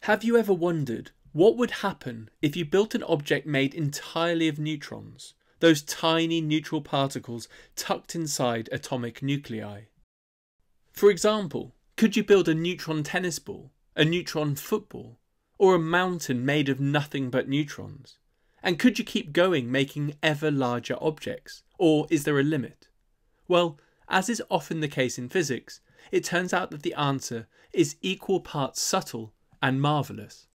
Have you ever wondered what would happen if you built an object made entirely of neutrons, those tiny neutral particles tucked inside atomic nuclei? For example, could you build a neutron tennis ball, a neutron football, or a mountain made of nothing but neutrons? And could you keep going making ever larger objects, or is there a limit? Well, as is often the case in physics, it turns out that the answer is equal parts subtle and marvellous.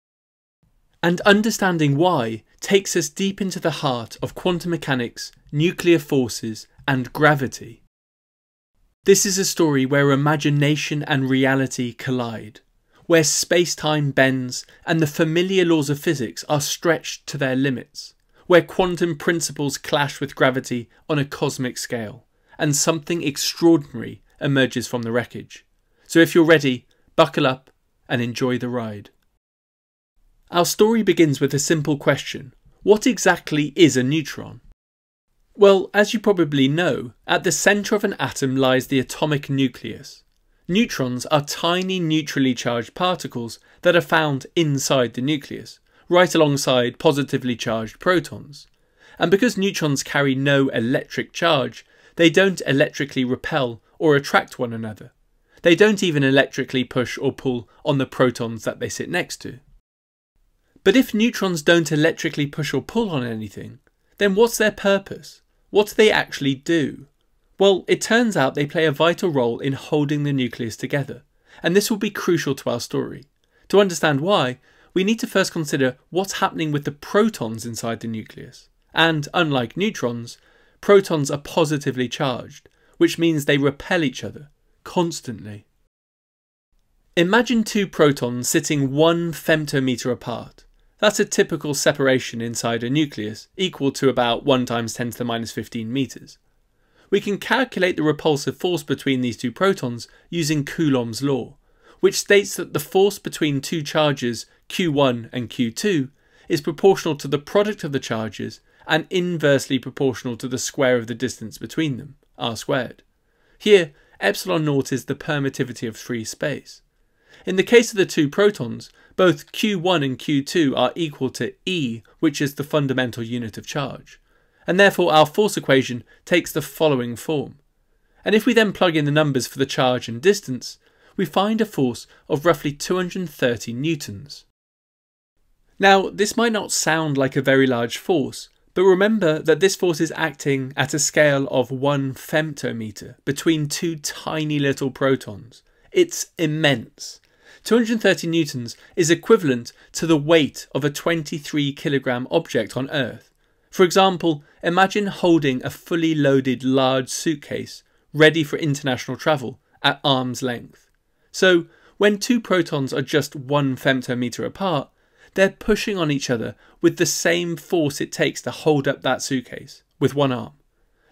And understanding why takes us deep into the heart of quantum mechanics, nuclear forces, and gravity. This is a story where imagination and reality collide, where space-time bends and the familiar laws of physics are stretched to their limits, where quantum principles clash with gravity on a cosmic scale, and something extraordinary emerges from the wreckage. So if you're ready, buckle up and enjoy the ride. Our story begins with a simple question. What exactly is a neutron? Well, as you probably know, at the centre of an atom lies the atomic nucleus. Neutrons are tiny neutrally charged particles that are found inside the nucleus, right alongside positively charged protons. And because neutrons carry no electric charge, they don't electrically repel or attract one another. They don't even electrically push or pull on the protons that they sit next to. But if neutrons don't electrically push or pull on anything, then what's their purpose? What do they actually do? Well, it turns out they play a vital role in holding the nucleus together, and this will be crucial to our story. To understand why, we need to first consider what's happening with the protons inside the nucleus. And unlike neutrons, protons are positively charged, which means they repel each other constantly. Imagine two protons sitting 1 femtometer apart. That's a typical separation inside a nucleus, equal to about 1 × 10 to the minus 15 meters. We can calculate the repulsive force between these two protons using Coulomb's law, which states that the force between two charges Q1 and Q2 is proportional to the product of the charges and inversely proportional to the square of the distance between them, r squared. Here, epsilon naught is the permittivity of free space. In the case of the two protons, both Q1 and Q2 are equal to E, which is the fundamental unit of charge. And therefore our force equation takes the following form. And if we then plug in the numbers for the charge and distance, we find a force of roughly 230 newtons. Now, this might not sound like a very large force, but remember that this force is acting at a scale of 1 femtometer between two tiny little protons. It's immense. 230 newtons is equivalent to the weight of a 23 kilogram object on Earth. For example, imagine holding a fully loaded large suitcase ready for international travel at arm's length. So when two protons are just 1 femtometer apart, they're pushing on each other with the same force it takes to hold up that suitcase with one arm.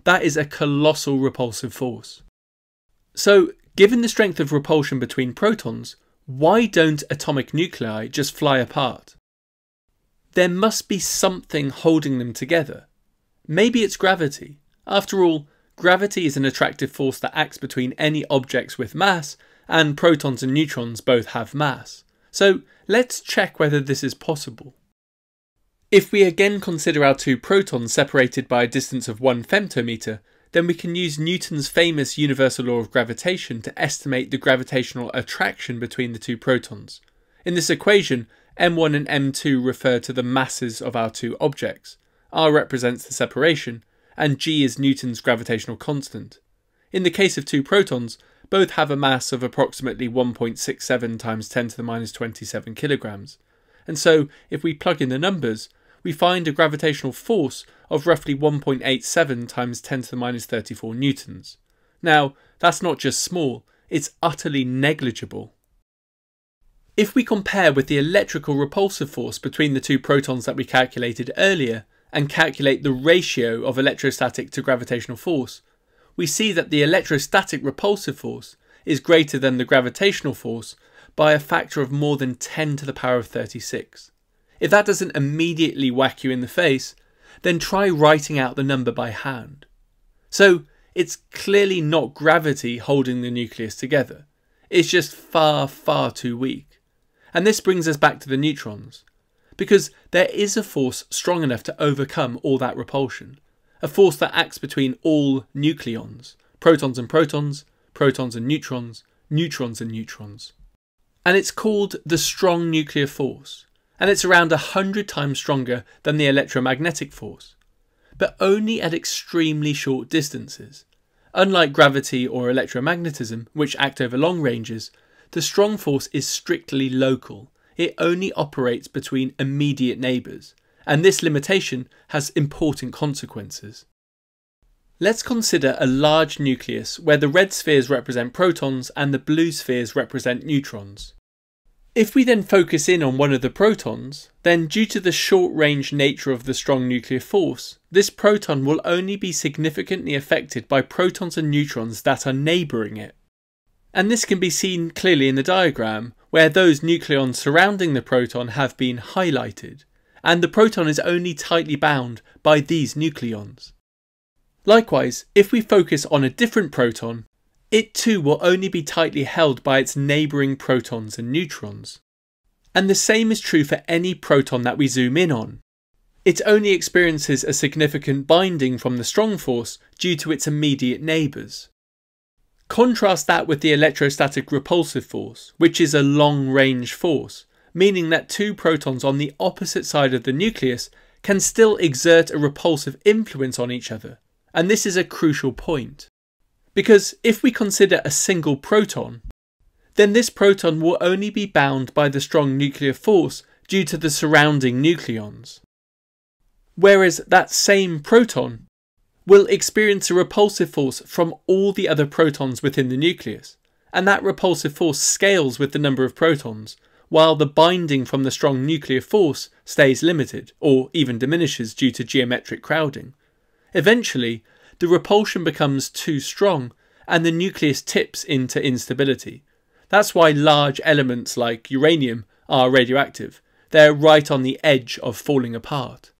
That is a colossal repulsive force. So, given the strength of repulsion between protons, why don't atomic nuclei just fly apart? There must be something holding them together. Maybe it's gravity. After all, gravity is an attractive force that acts between any objects with mass, and protons and neutrons both have mass. So let's check whether this is possible. If we again consider our two protons separated by a distance of 1 femtometer, then we can use Newton's famous universal law of gravitation to estimate the gravitational attraction between the two protons. In this equation, m1 and m2 refer to the masses of our two objects, r represents the separation, and g is Newton's gravitational constant. In the case of two protons, both have a mass of approximately 1.67 times 10 to the minus 27 kilograms, and so if we plug in the numbers, we find a gravitational force of roughly 1.87 times 10 to the minus 34 newtons. Now, that's not just small, it's utterly negligible. If we compare with the electrical repulsive force between the two protons that we calculated earlier, and calculate the ratio of electrostatic to gravitational force, we see that the electrostatic repulsive force is greater than the gravitational force by a factor of more than 10 to the power of 36. If that doesn't immediately whack you in the face, then try writing out the number by hand. So it's clearly not gravity holding the nucleus together. It's just far, far too weak. And this brings us back to the neutrons, because there is a force strong enough to overcome all that repulsion, a force that acts between all nucleons, protons and protons, protons and neutrons, neutrons and neutrons. And it's called the strong nuclear force, and it's around 100 times stronger than the electromagnetic force, but only at extremely short distances. Unlike gravity or electromagnetism, which act over long ranges, the strong force is strictly local. It only operates between immediate neighbours, and this limitation has important consequences. Let's consider a large nucleus where the red spheres represent protons and the blue spheres represent neutrons. If we then focus in on one of the protons, then due to the short-range nature of the strong nuclear force, this proton will only be significantly affected by protons and neutrons that are neighbouring it. And this can be seen clearly in the diagram, where those nucleons surrounding the proton have been highlighted, and the proton is only tightly bound by these nucleons. Likewise, if we focus on a different proton, it too will only be tightly held by its neighbouring protons and neutrons. And the same is true for any proton that we zoom in on. It only experiences a significant binding from the strong force due to its immediate neighbours. Contrast that with the electrostatic repulsive force, which is a long-range force, meaning that two protons on the opposite side of the nucleus can still exert a repulsive influence on each other. And this is a crucial point. Because if we consider a single proton, then this proton will only be bound by the strong nuclear force due to the surrounding nucleons. Whereas that same proton will experience a repulsive force from all the other protons within the nucleus, and that repulsive force scales with the number of protons, while the binding from the strong nuclear force stays limited, or even diminishes due to geometric crowding. Eventually, the repulsion becomes too strong and the nucleus tips into instability. That's why large elements like uranium are radioactive. They're right on the edge of falling apart.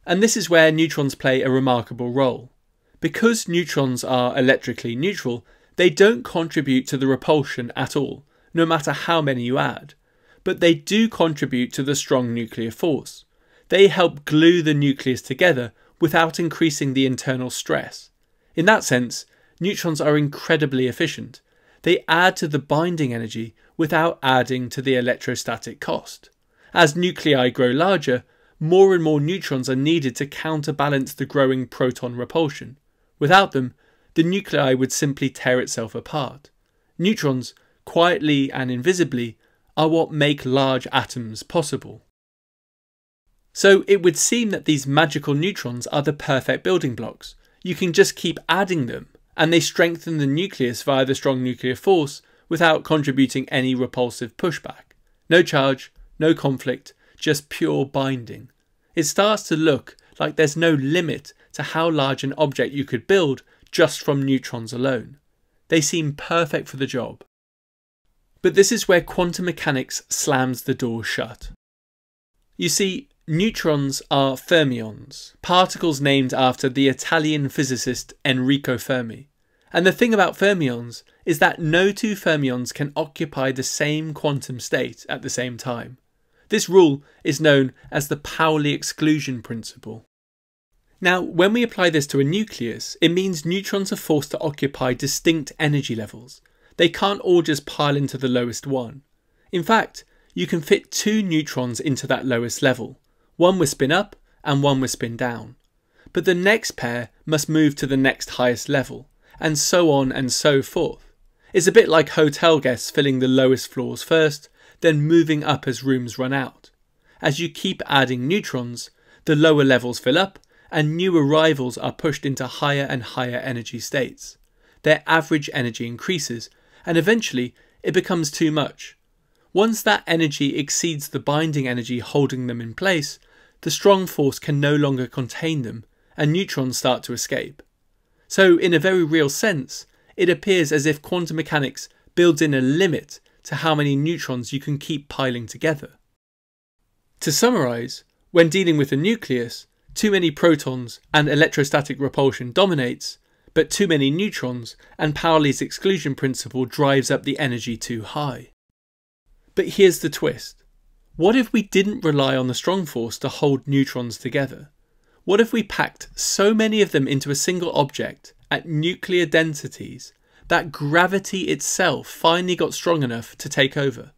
And this is where neutrons play a remarkable role. Because neutrons are electrically neutral, they don't contribute to the repulsion at all, no matter how many you add. But they do contribute to the strong nuclear force. They help glue the nucleus together without increasing the internal stress. In that sense, neutrons are incredibly efficient. They add to the binding energy without adding to the electrostatic cost. As nuclei grow larger, more and more neutrons are needed to counterbalance the growing proton repulsion. Without them, the nuclei would simply tear itself apart. Neutrons, quietly and invisibly, are what make large atoms possible. So it would seem that these magical neutrons are the perfect building blocks. You can just keep adding them, and they strengthen the nucleus via the strong nuclear force without contributing any repulsive pushback. No charge, no conflict, just pure binding. It starts to look like there's no limit to how large an object you could build just from neutrons alone. They seem perfect for the job. But this is where quantum mechanics slams the door shut. You see, neutrons are fermions, particles named after the Italian physicist Enrico Fermi. And the thing about fermions is that no two fermions can occupy the same quantum state at the same time. This rule is known as the Pauli exclusion principle. Now, when we apply this to a nucleus, it means neutrons are forced to occupy distinct energy levels. They can't all just pile into the lowest one. In fact, you can fit two neutrons into that lowest level, one with spin up and one with spin down. But the next pair must move to the next highest level, and so on and so forth. It's a bit like hotel guests filling the lowest floors first, then moving up as rooms run out. As you keep adding neutrons, the lower levels fill up, and new arrivals are pushed into higher and higher energy states. Their average energy increases, and eventually it becomes too much. Once that energy exceeds the binding energy holding them in place, the strong force can no longer contain them, and neutrons start to escape. So in a very real sense, it appears as if quantum mechanics builds in a limit to how many neutrons you can keep piling together. To summarise, when dealing with a nucleus, too many protons and electrostatic repulsion dominates, but too many neutrons and Pauli's exclusion principle drives up the energy too high. But here's the twist. What if we didn't rely on the strong force to hold neutrons together? What if we packed so many of them into a single object at nuclear densities that gravity itself finally got strong enough to take over?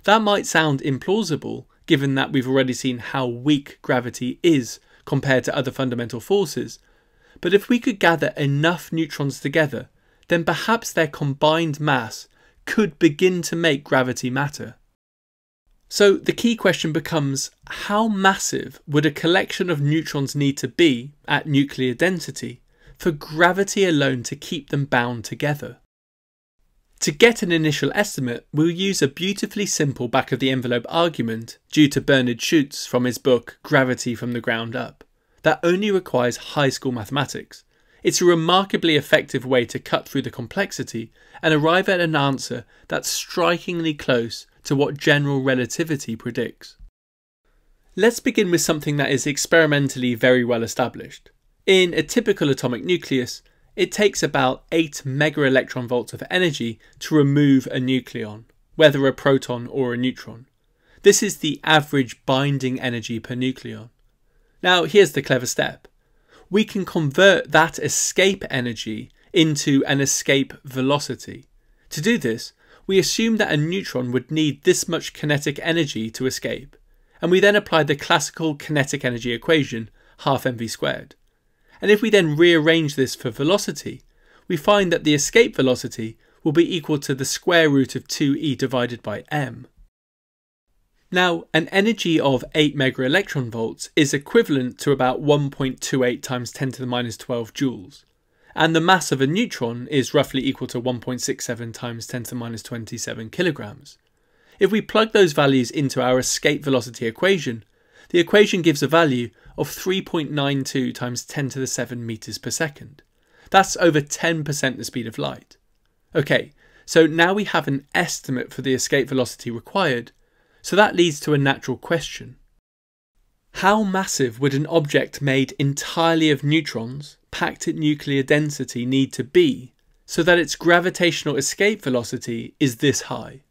That might sound implausible, given that we've already seen how weak gravity is compared to other fundamental forces, but if we could gather enough neutrons together, then perhaps their combined mass could begin to make gravity matter. So the key question becomes, how massive would a collection of neutrons need to be at nuclear density for gravity alone to keep them bound together? To get an initial estimate, we'll use a beautifully simple back-of-the-envelope argument due to Bernard Schutz from his book Gravity from the Ground Up, that only requires high school mathematics. It's a remarkably effective way to cut through the complexity and arrive at an answer that's strikingly close to what general relativity predicts. Let's begin with something that is experimentally very well established. In a typical atomic nucleus, it takes about 8 megaelectronvolts of energy to remove a nucleon, whether a proton or a neutron. This is the average binding energy per nucleon. Now here's the clever step. We can convert that escape energy into an escape velocity. To do this, we assume that a neutron would need this much kinetic energy to escape, and we then apply the classical kinetic energy equation, half mv squared. And if we then rearrange this for velocity, we find that the escape velocity will be equal to the square root of 2e divided by m. Now, an energy of 8 megaelectronvolts is equivalent to about 1.28 times 10 to the minus 12 joules, and the mass of a neutron is roughly equal to 1.67 times 10 to the minus 27 kilograms. If we plug those values into our escape velocity equation, the equation gives a value of 3.92 times 10 to the 7 meters per second. That's over 10% the speed of light. Okay, so now we have an estimate for the escape velocity required, so that leads to a natural question. How massive would an object made entirely of neutrons, packed at nuclear density, need to be so that its gravitational escape velocity is this high?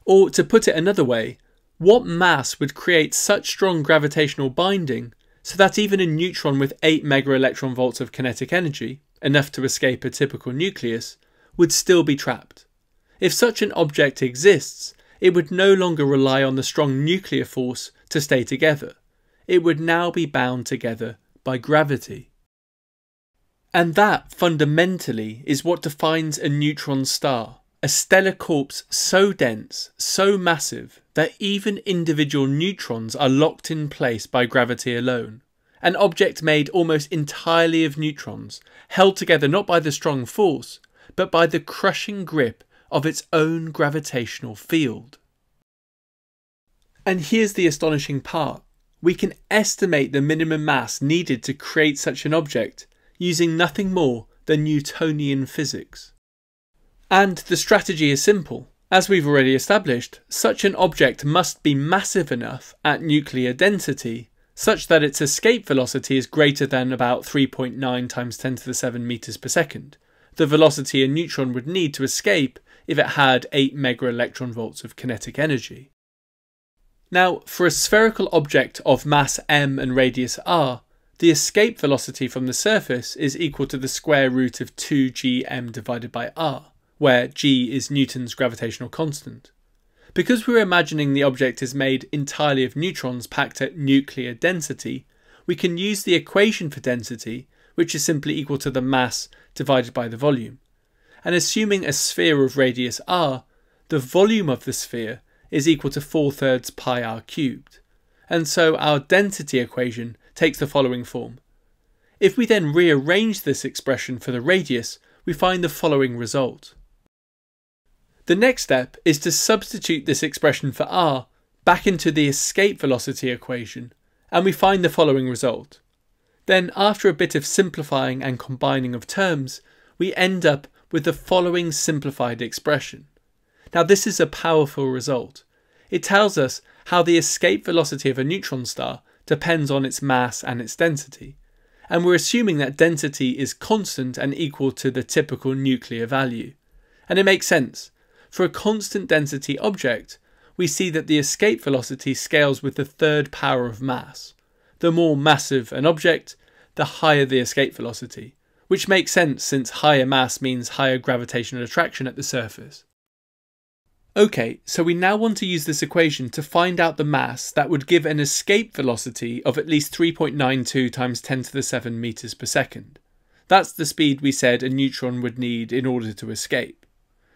Or to put it another way, what mass would create such strong gravitational binding so that even a neutron with 8 megaelectronvolts of kinetic energy, enough to escape a typical nucleus, would still be trapped? If such an object exists, it would no longer rely on the strong nuclear force to stay together. It would now be bound together by gravity. And that, fundamentally, is what defines a neutron star. A stellar corpse so dense, so massive, that even individual neutrons are locked in place by gravity alone. An object made almost entirely of neutrons, held together not by the strong force, but by the crushing grip of its own gravitational field. And here's the astonishing part. We can estimate the minimum mass needed to create such an object using nothing more than Newtonian physics. And the strategy is simple. As we've already established, such an object must be massive enough at nuclear density such that its escape velocity is greater than about 3.9 times 10 to the 7 meters per second, the velocity a neutron would need to escape if it had 8 megaelectronvolts of kinetic energy. Now, for a spherical object of mass m and radius r, the escape velocity from the surface is equal to the square root of 2gm divided by r, where g is Newton's gravitational constant. Because we're imagining the object is made entirely of neutrons packed at nuclear density, we can use the equation for density, which is simply equal to the mass divided by the volume. And assuming a sphere of radius r, the volume of the sphere is equal to 4/3 pi r cubed. And so our density equation takes the following form. If we then rearrange this expression for the radius, we find the following result. The next step is to substitute this expression for r back into the escape velocity equation, and we find the following result. Then, after a bit of simplifying and combining of terms, we end up with the following simplified expression. Now, this is a powerful result. It tells us how the escape velocity of a neutron star depends on its mass and its density, and we're assuming that density is constant and equal to the typical nuclear value. And it makes sense. For a constant density object, we see that the escape velocity scales with the third power of mass. The more massive an object, the higher the escape velocity, which makes sense since higher mass means higher gravitational attraction at the surface. Okay, so we now want to use this equation to find out the mass that would give an escape velocity of at least 3.92 times 10 to the 7 meters per second. That's the speed we said a neutron would need in order to escape.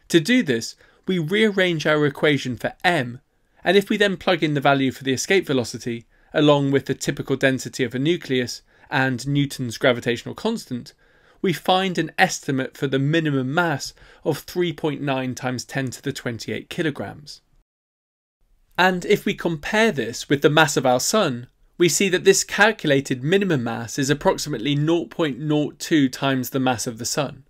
To do this, we rearrange our equation for m, and if we then plug in the value for the escape velocity, along with the typical density of a nucleus and Newton's gravitational constant, we find an estimate for the minimum mass of 3.9 times 10 to the 28 kilograms. And if we compare this with the mass of our Sun, we see that this calculated minimum mass is approximately 0.02 times the mass of the Sun.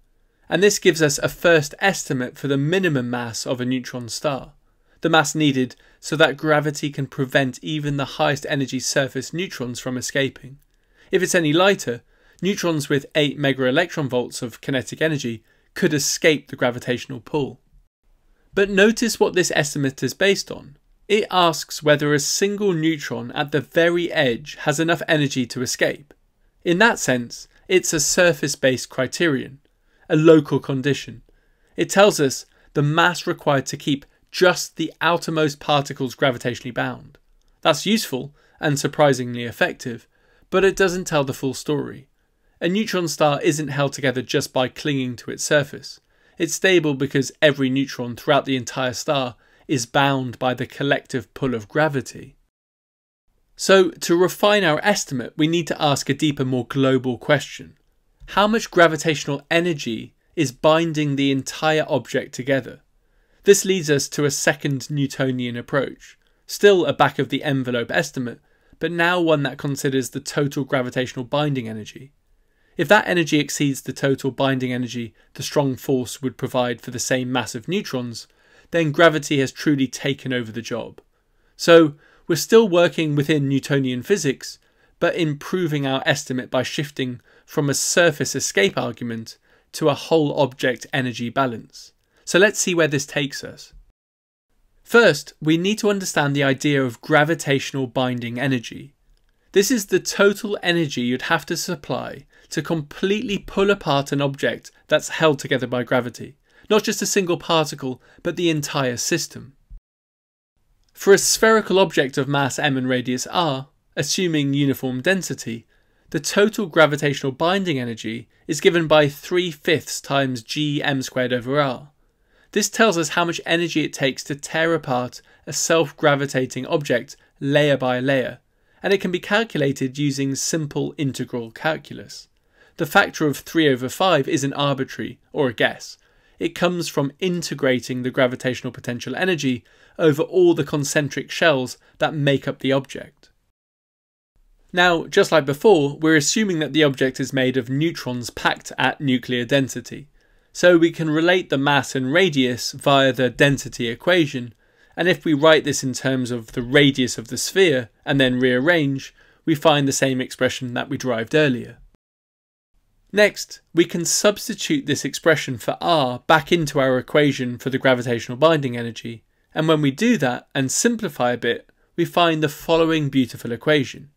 And this gives us a first estimate for the minimum mass of a neutron star, the mass needed so that gravity can prevent even the highest energy surface neutrons from escaping. If it's any lighter, neutrons with 8 megaelectronvolts of kinetic energy could escape the gravitational pull. But notice what this estimate is based on. It asks whether a single neutron at the very edge has enough energy to escape. In that sense, it's a surface-based criterion, a local condition. It tells us the mass required to keep just the outermost particles gravitationally bound. That's useful and surprisingly effective, but it doesn't tell the full story. A neutron star isn't held together just by clinging to its surface. It's stable because every neutron throughout the entire star is bound by the collective pull of gravity. So, to refine our estimate, we need to ask a deeper, more global question. How much gravitational energy is binding the entire object together? This leads us to a second Newtonian approach, still a back-of-the-envelope estimate, but now one that considers the total gravitational binding energy. If that energy exceeds the total binding energy the strong force would provide for the same mass of neutrons, then gravity has truly taken over the job. So, we're still working within Newtonian physics, but improving our estimate by shifting from a surface escape argument to a whole object energy balance. So let's see where this takes us. First, we need to understand the idea of gravitational binding energy. This is the total energy you'd have to supply to completely pull apart an object that's held together by gravity. Not just a single particle, but the entire system. For a spherical object of mass m and radius r, assuming uniform density, the total gravitational binding energy is given by 3/5 times g(m²/r). This tells us how much energy it takes to tear apart a self-gravitating object layer by layer, and it can be calculated using simple integral calculus. The factor of 3/5 isn't arbitrary or a guess. It comes from integrating the gravitational potential energy over all the concentric shells that make up the object. Now, just like before, we're assuming that the object is made of neutrons packed at nuclear density. So we can relate the mass and radius via the density equation, and if we write this in terms of the radius of the sphere and then rearrange, we find the same expression that we derived earlier. Next, we can substitute this expression for r back into our equation for the gravitational binding energy, and when we do that and simplify a bit, we find the following beautiful equation.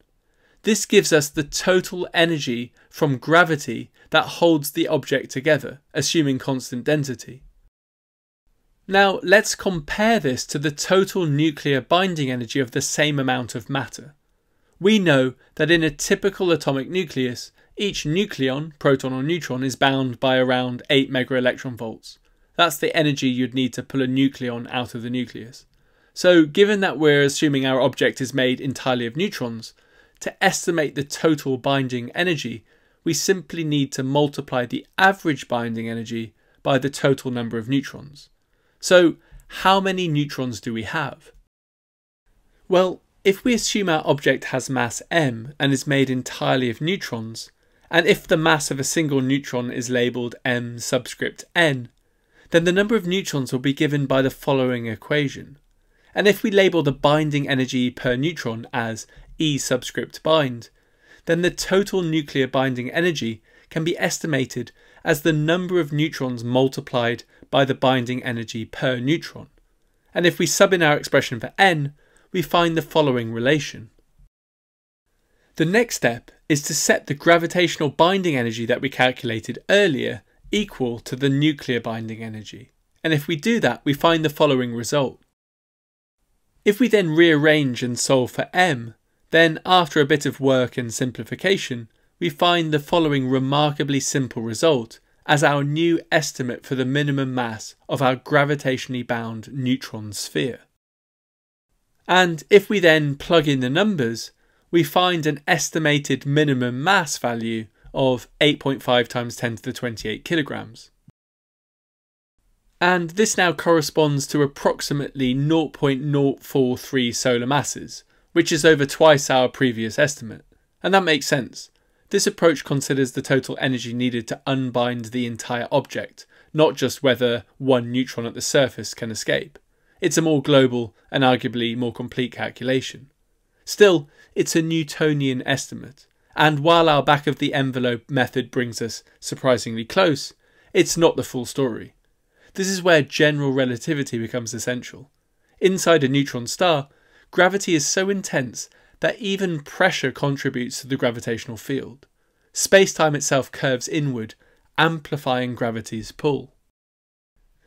This gives us the total energy from gravity that holds the object together, assuming constant density. Now let's compare this to the total nuclear binding energy of the same amount of matter. We know that in a typical atomic nucleus, each nucleon, proton or neutron, is bound by around 8 megaelectronvolts. That's the energy you'd need to pull a nucleon out of the nucleus. So given that we're assuming our object is made entirely of neutrons, to estimate the total binding energy, we simply need to multiply the average binding energy by the total number of neutrons. So how many neutrons do we have? Well, if we assume our object has mass m and is made entirely of neutrons, and if the mass of a single neutron is labelled m subscript n, then the number of neutrons will be given by the following equation. And if we label the binding energy per neutron as E subscript bind, then the total nuclear binding energy can be estimated as the number of neutrons multiplied by the binding energy per neutron. and if we sub in our expression for n, we find the following relation. The next step is to set the gravitational binding energy that we calculated earlier equal to the nuclear binding energy, and if we do that, we find the following result. If we then rearrange and solve for m, then after a bit of work and simplification, we find the following remarkably simple result as our new estimate for the minimum mass of our gravitationally bound neutron sphere. And if we then plug in the numbers, we find an estimated minimum mass value of 8.5 times 10 to the 28 kilograms. And this now corresponds to approximately 0.043 solar masses, which is over twice our previous estimate. And that makes sense. This approach considers the total energy needed to unbind the entire object, not just whether one neutron at the surface can escape. It's a more global and arguably more complete calculation. Still, it's a Newtonian estimate, and while our back of the envelope method brings us surprisingly close, it's not the full story. This is where general relativity becomes essential. Inside a neutron star, gravity is so intense that even pressure contributes to the gravitational field. Space-time itself curves inward, amplifying gravity's pull.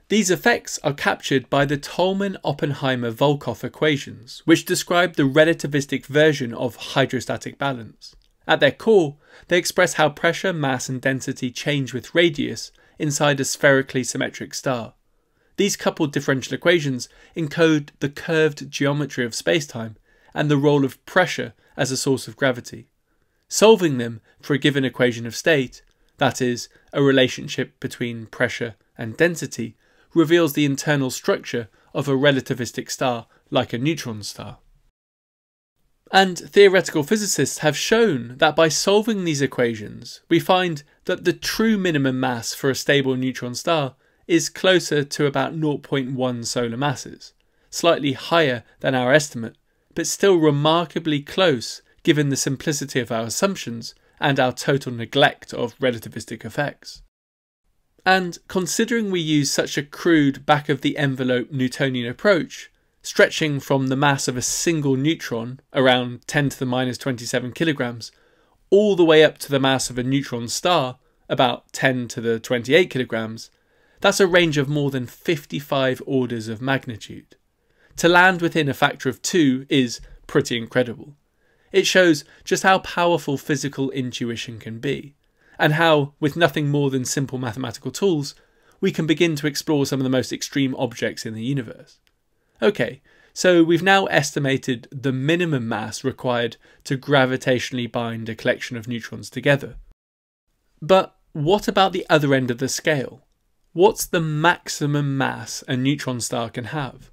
These effects are captured by the Tolman-Oppenheimer-Volkoff equations, which describe the relativistic version of hydrostatic balance. At their core, they express how pressure, mass and density change with radius inside a spherically symmetric star. These coupled differential equations encode the curved geometry of spacetime and the role of pressure as a source of gravity. Solving them for a given equation of state, that is, a relationship between pressure and density, reveals the internal structure of a relativistic star like a neutron star. And theoretical physicists have shown that by solving these equations, we find that the true minimum mass for a stable neutron star is closer to about 0.1 solar masses, slightly higher than our estimate, but still remarkably close given the simplicity of our assumptions and our total neglect of relativistic effects. And considering we use such a crude back-of-the-envelope Newtonian approach, stretching from the mass of a single neutron, around 10 to the minus 27 kilograms, all the way up to the mass of a neutron star, about 10 to the 28 kilograms, that's a range of more than 55 orders of magnitude. To land within a factor of 2 is pretty incredible. It shows just how powerful physical intuition can be, and how, with nothing more than simple mathematical tools, we can begin to explore some of the most extreme objects in the universe. Okay, so we've now estimated the minimum mass required to gravitationally bind a collection of neutrons together. But what about the other end of the scale? What's the maximum mass a neutron star can have?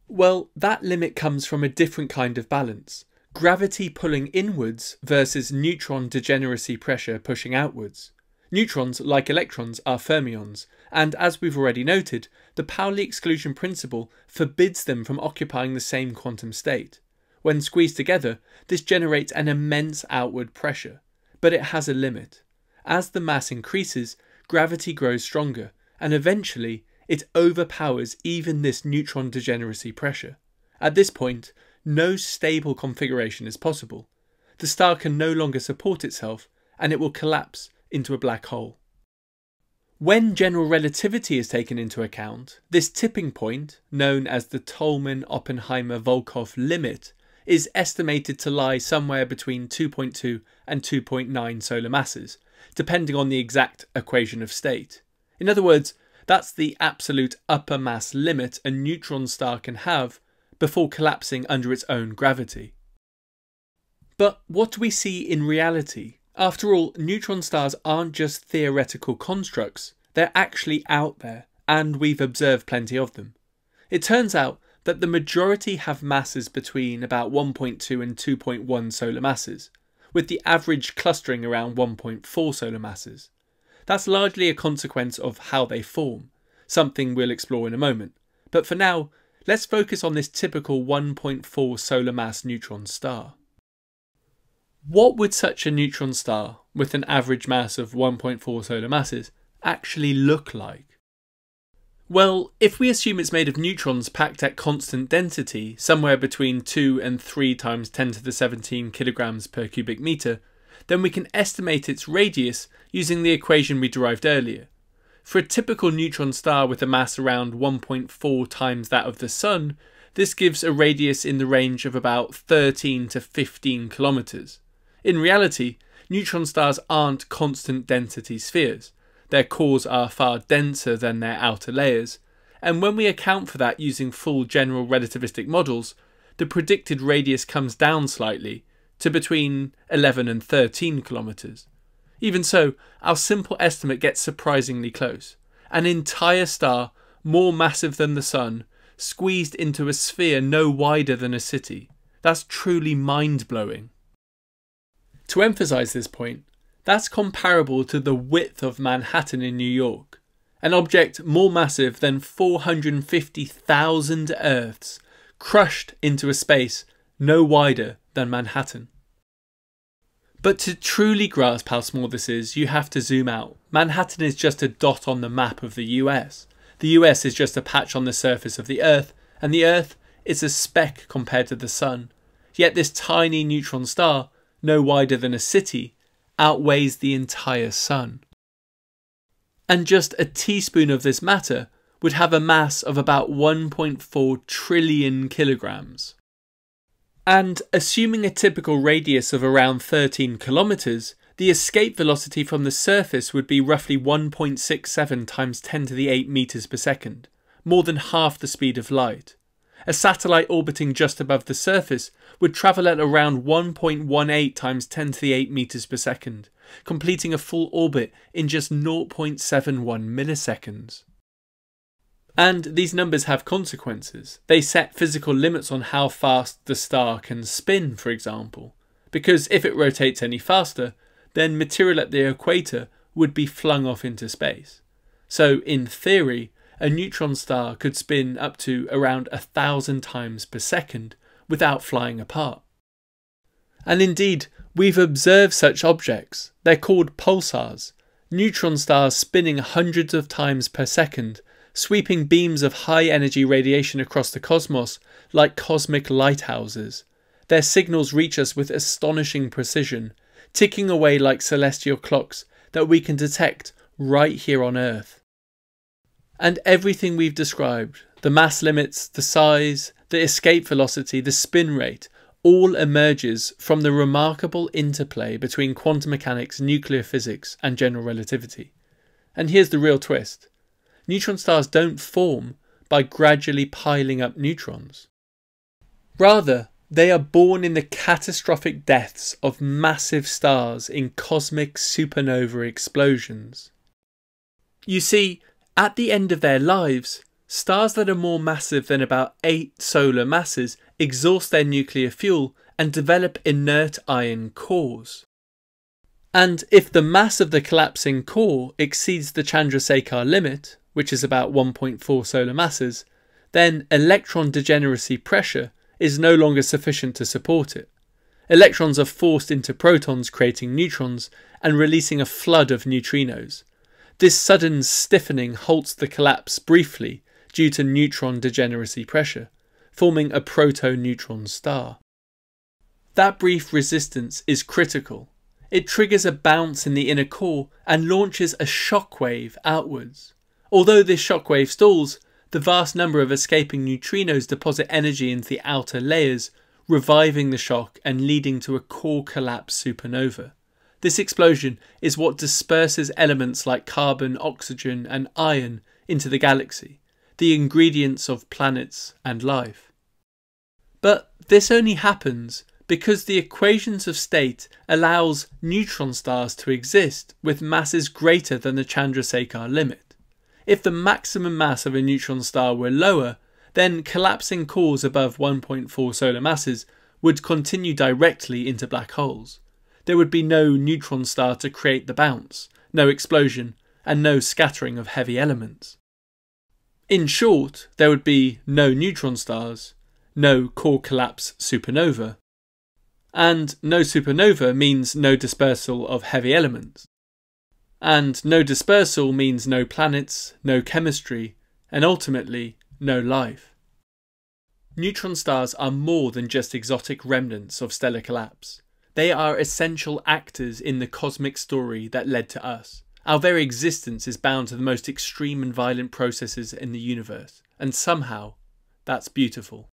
Well, that limit comes from a different kind of balance. Gravity pulling inwards versus neutron degeneracy pressure pushing outwards. Neutrons, like electrons, are fermions, and as we've already noted, the Pauli exclusion principle forbids them from occupying the same quantum state. When squeezed together, this generates an immense outward pressure, but it has a limit. As the mass increases, gravity grows stronger, and eventually it overpowers even this neutron degeneracy pressure. At this point, no stable configuration is possible. The star can no longer support itself, and it will collapse into a black hole. When general relativity is taken into account, this tipping point, known as the Tolman-Oppenheimer-Volkoff limit, is estimated to lie somewhere between 2.2 and 2.9 solar masses, depending on the exact equation of state. In other words, that's the absolute upper mass limit a neutron star can have before collapsing under its own gravity. But what do we see in reality? After all, neutron stars aren't just theoretical constructs, they're actually out there, and we've observed plenty of them. It turns out that the majority have masses between about 1.2 and 2.1 solar masses, with the average clustering around 1.4 solar masses. That's largely a consequence of how they form, something we'll explore in a moment. But for now, let's focus on this typical 1.4 solar mass neutron star. What would such a neutron star, with an average mass of 1.4 solar masses, actually look like? Well, if we assume it's made of neutrons packed at constant density, somewhere between 2 and 3 times 10 to the 17 kilograms per cubic meter, then we can estimate its radius using the equation we derived earlier. For a typical neutron star with a mass around 1.4 times that of the Sun, this gives a radius in the range of about 13 to 15 kilometers. In reality, neutron stars aren't constant density spheres. Their cores are far denser than their outer layers, and when we account for that using full general relativistic models, the predicted radius comes down slightly to between 11 and 13 kilometers. Even so, our simple estimate gets surprisingly close. An entire star, more massive than the Sun, squeezed into a sphere no wider than a city. That's truly mind-blowing. To emphasize this point, that's comparable to the width of Manhattan in New York, an object more massive than 450,000 Earths crushed into a space no wider than Manhattan. But to truly grasp how small this is, you have to zoom out. Manhattan is just a dot on the map of the US. The US is just a patch on the surface of the Earth, and the Earth is a speck compared to the Sun. Yet this tiny neutron star, no wider than a city, outweighs the entire Sun. And just a teaspoon of this matter would have a mass of about 1.4 trillion kilograms. And assuming a typical radius of around 13 kilometers, the escape velocity from the surface would be roughly 1.67 times 10 to the 8 meters per second, more than half the speed of light. A satellite orbiting just above the surface would travel at around 1.18 times 10 to the 8 meters per second, completing a full orbit in just 0.71 milliseconds. And these numbers have consequences. They set physical limits on how fast the star can spin, for example, because if it rotates any faster, then material at the equator would be flung off into space. So, in theory, a neutron star could spin up to around 1,000 times per second without flying apart. And indeed, we've observed such objects. They're called pulsars, neutron stars spinning hundreds of times per second, sweeping beams of high-energy radiation across the cosmos like cosmic lighthouses. Their signals reach us with astonishing precision, ticking away like celestial clocks that we can detect right here on Earth. And everything we've described, the mass limits, the size, the escape velocity, the spin rate, all emerges from the remarkable interplay between quantum mechanics, nuclear physics, and general relativity. And here's the real twist. Neutron stars don't form by gradually piling up neutrons. Rather, they are born in the catastrophic deaths of massive stars in cosmic supernova explosions. You see, at the end of their lives, stars that are more massive than about 8 solar masses exhaust their nuclear fuel and develop inert iron cores. And if the mass of the collapsing core exceeds the Chandrasekhar limit, which is about 1.4 solar masses, then electron degeneracy pressure is no longer sufficient to support it. Electrons are forced into protons, creating neutrons and releasing a flood of neutrinos. This sudden stiffening halts the collapse briefly due to neutron degeneracy pressure, forming a proto-neutron star. That brief resistance is critical. It triggers a bounce in the inner core and launches a shockwave outwards. Although this shockwave stalls, the vast number of escaping neutrinos deposit energy into the outer layers, reviving the shock and leading to a core collapse supernova. This explosion is what disperses elements like carbon, oxygen and iron into the galaxy, the ingredients of planets and life. But this only happens because the equations of state allows neutron stars to exist with masses greater than the Chandrasekhar limit. If the maximum mass of a neutron star were lower, then collapsing cores above 1.4 solar masses would continue directly into black holes. There would be no neutron star to create the bounce, no explosion, and no scattering of heavy elements. In short, there would be no neutron stars, no core collapse supernova. And no supernova means no dispersal of heavy elements. And no dispersal means no planets, no chemistry, and ultimately no life. Neutron stars are more than just exotic remnants of stellar collapse. They are essential actors in the cosmic story that led to us. Our very existence is bound to the most extreme and violent processes in the universe, and somehow that's beautiful.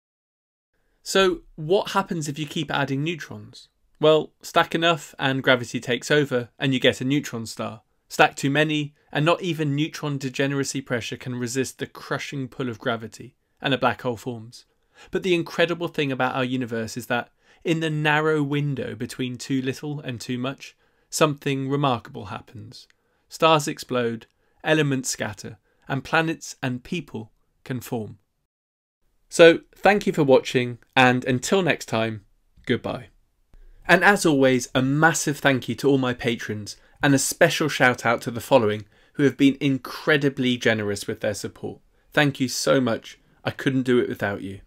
So what happens if you keep adding neutrons? Well, stack enough and gravity takes over and you get a neutron star. Stack too many and not even neutron degeneracy pressure can resist the crushing pull of gravity, and a black hole forms. But the incredible thing about our universe is that in the narrow window between too little and too much, something remarkable happens. Stars explode, elements scatter, and planets and people can form. So thank you for watching, and until next time, goodbye. And as always, a massive thank you to all my patrons, and a special shout out to the following who have been incredibly generous with their support. Thank you so much. I couldn't do it without you.